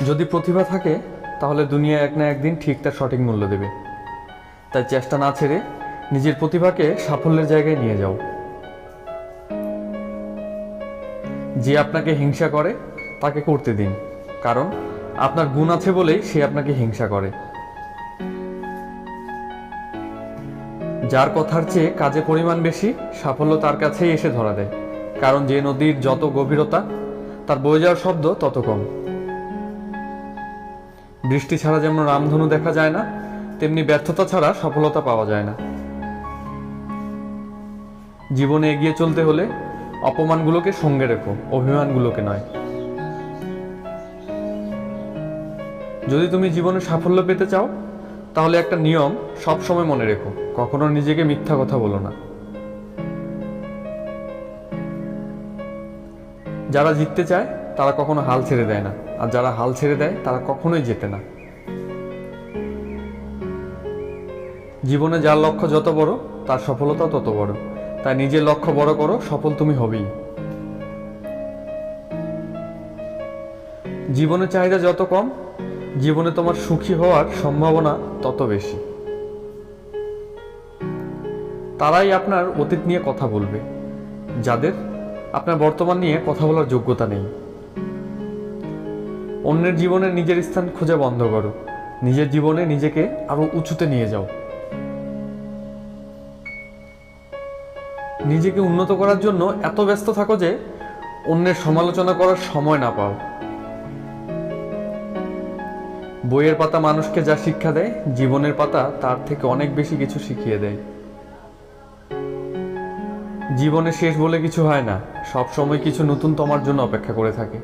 যদি প্রতিভা থাকে তাহলে দুনিয়া এক না একদিন ঠিক তার সঠিক মূল্য দেবে। তাই চেষ্টা না ছেড়ে নিজের প্রতিভাকে সাফল্যের জায়গায় নিয়ে যাও। যে আপনাকে হিংসা করে তাকে করতে দিন, কারণ আপনার গুণ আছে বলেই সে আপনাকে হিংসা করে। যার কথার চেয়ে কাজে পরিমাণ বেশি, সাফল্য তার কাছেই এসে ধরা দেয়, কারণ যে নদীর যত গভীরতা তার বয়ে যাওয়ার শব্দ তত কম। বৃষ্টি ছাড়া যেমন রামধনু দেখা যায় না, তেমনি ব্যর্থতা ছাড়া সফলতা পাওয়া যায় না। জীবনে এগিয়ে চলতে হলে অপমানগুলোকে সঙ্গে রেখো, অভিমানগুলোকে নয়। যদি তুমি জীবনে সাফল্য পেতে চাও তাহলে একটা নিয়ম সব সময় মনে রেখো, কখনো নিজেকে মিথ্যা কথা বলো না। যারা জিততে চায় তারা কখনো হাল ছেড়ে দেয় না, আর যারা হাল ছেড়ে দেয় তারা কখনোই জেতে না। জীবনে যার লক্ষ্য যত বড় তার সফলতা তত বড়। তাই নিজের লক্ষ্য বড় করো, সফল তুমি হবেই। জীবনের চাহিদা যত কম, জীবনে তোমার সুখী হওয়ার সম্ভাবনা তত বেশি। তারাই আপনার অতীত নিয়ে কথা বলবে, যাদের আপনার বর্তমান নিয়ে কথা বলার যোগ্যতা নেই। অন্যের জীবনে নিজের স্থান খোঁজা বন্ধ করো, নিজের জীবনে নিজেকে আরো উঁচুতে নিয়ে যাও। নিজেকে উন্নত করার জন্য এত ব্যস্ত থাকো যে অন্যের সমালোচনা করার সময় না পাও। বইয়ের পাতা মানুষকে যা শিক্ষা দেয়, জীবনের পাতা তার থেকে অনেক বেশি কিছু শিখিয়ে দেয়। জীবনে শেষ বলে কিছু হয় না, সব সময় কিছু নতুন তোমার জন্য অপেক্ষা করে থাকে।